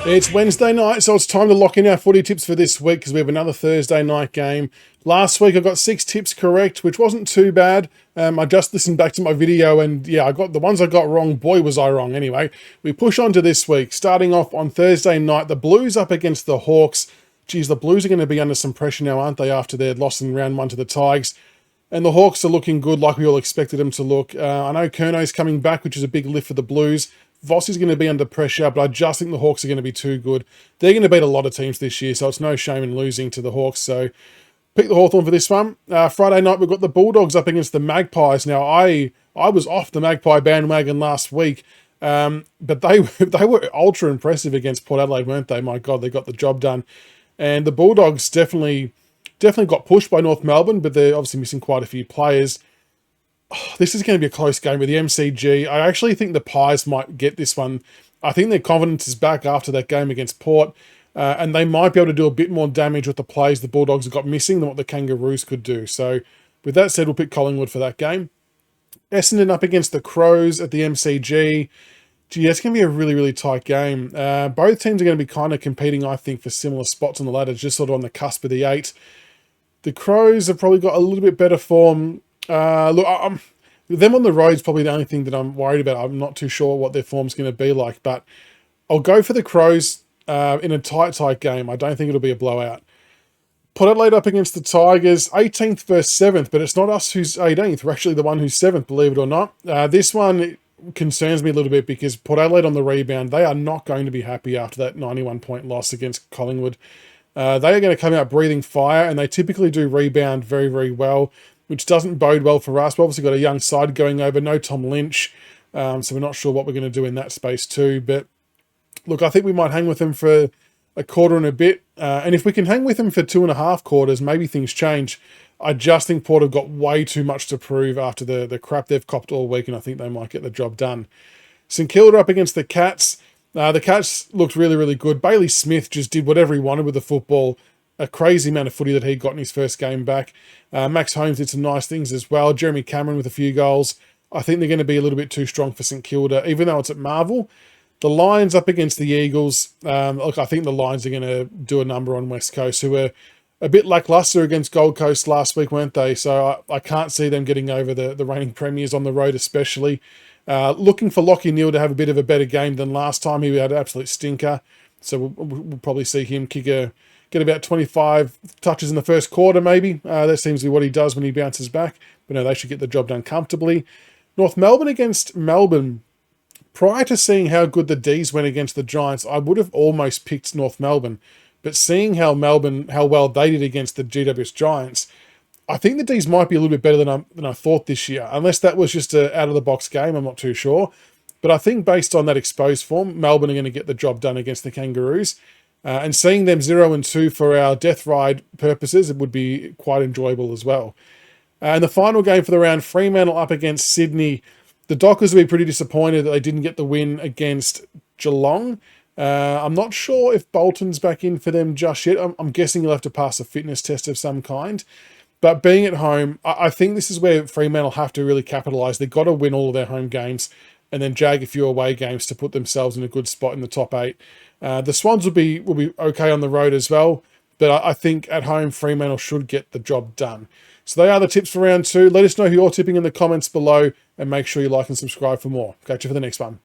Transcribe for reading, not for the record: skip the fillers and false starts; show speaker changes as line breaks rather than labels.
It's Wednesday night, so it's time to lock in our footy tips for this week because we have another Thursday night game. Last week I got 6 tips correct, which wasn't too bad. I just listened back to my video and yeah, I got the ones I got wrong. Boy, was I wrong. Anyway, we push on to this week. Starting off on Thursday night, the Blues up against the Hawks. Geez, the Blues are going to be under some pressure now, aren't they, after their loss in round 1 to the Tigers? And the Hawks are looking good like we all expected them to look. I know Curno's coming back, which is a big lift for the Blues. Voss is going to be under pressure, but I just think the Hawks are going to be too good. They're going to beat a lot of teams this year, so it's no shame in losing to the Hawks. So pick the Hawthorn for this one. Friday night, we've got the Bulldogs up against the Magpies. Now, I was off the Magpie bandwagon last week, but they were ultra impressive against Port Adelaide, weren't they? My God, they got the job done. And the Bulldogs definitely got pushed by North Melbourne, but they're obviously missing quite a few players. This is going to be a close game with the MCG. I actually think the Pies might get this one. I think their confidence is back after that game against Port, and they might be able to do a bit more damage with the plays the Bulldogs have got missing than what the Kangaroos could do. So with that said, we'll pick Collingwood for that game. Essendon up against the Crows at the MCG. Gee, that's going to be a really, really tight game. Both teams are going to be kind of competing, I think, for similar spots on the ladder, just sort of on the cusp of the 8. The Crows have probably got a little bit better form. Look, them on the road is probably the only thing that I'm worried about. I'm not too sure what their form's going to be like, but I'll go for the Crows in a tight game. I don't think it'll be a blowout. Port Adelaide up against the Tigers, 18th versus 7th, but it's not us who's 18th. We're actually the one who's 7th, believe it or not. This one concerns me a little bit because Port Adelaide on the rebound, they are not going to be happy after that 91-point loss against Collingwood. They are going to come out breathing fire, and they typically do rebound very, very well, which doesn't bode well for us. We've obviously got a young side going over, no Tom Lynch, so we're not sure what we're going to do in that space too. But look, I think we might hang with them for a quarter and a bit, and if we can hang with them for 2.5 quarters, maybe things change. I just think Port have got way too much to prove after the crap they've copped all week, and I think they might get the job done. St Kilda up against the Cats. The Cats looked really, really good. Bailey Smith just did whatever he wanted with the football. A crazy amount of footy that he got in his first game back. Max Holmes did some nice things as well. Jeremy Cameron with a few goals. I think they're going to be a little bit too strong for St Kilda, even though it's at Marvel. The Lions up against the Eagles. Look, I think the Lions are going to do a number on West Coast, who were a bit lackluster against Gold Coast last week, weren't they? So I can't see them getting over the reigning premiers on the road especially. Looking for Lachie Neale to have a bit of a better game than last time. He had an absolute stinker. So we'll probably see him get about 25 touches in the first quarter, maybe. That seems to be what he does when he bounces back. But no, they should get the job done comfortably. North Melbourne against Melbourne. Prior to seeing how good the D's went against the Giants, I would have almost picked North Melbourne. But seeing how well they did against the GWS Giants, I think the D's might be a little bit better than I thought this year. Unless that was just an out-of-the-box game, I'm not too sure. But I think based on that exposed form, Melbourne are going to get the job done against the Kangaroos. And seeing them 0-2 for our death ride purposes, it would be quite enjoyable as well. And the final game for the round, Fremantle up against Sydney. The Dockers will be pretty disappointed that they didn't get the win against Geelong. I'm not sure if Bolton's back in for them just yet. I'm guessing he'll have to pass a fitness test of some kind. But being at home, I think this is where Fremantle have to really capitalise. They've got to win all of their home games and then jag a few away games to put themselves in a good spot in the top 8. The Swans will be okay on the road as well, but I think at home Fremantle should get the job done. So they are the tips for round 2. Let us know who you're tipping in the comments below, and make sure you like and subscribe for more. Catch you for the next one.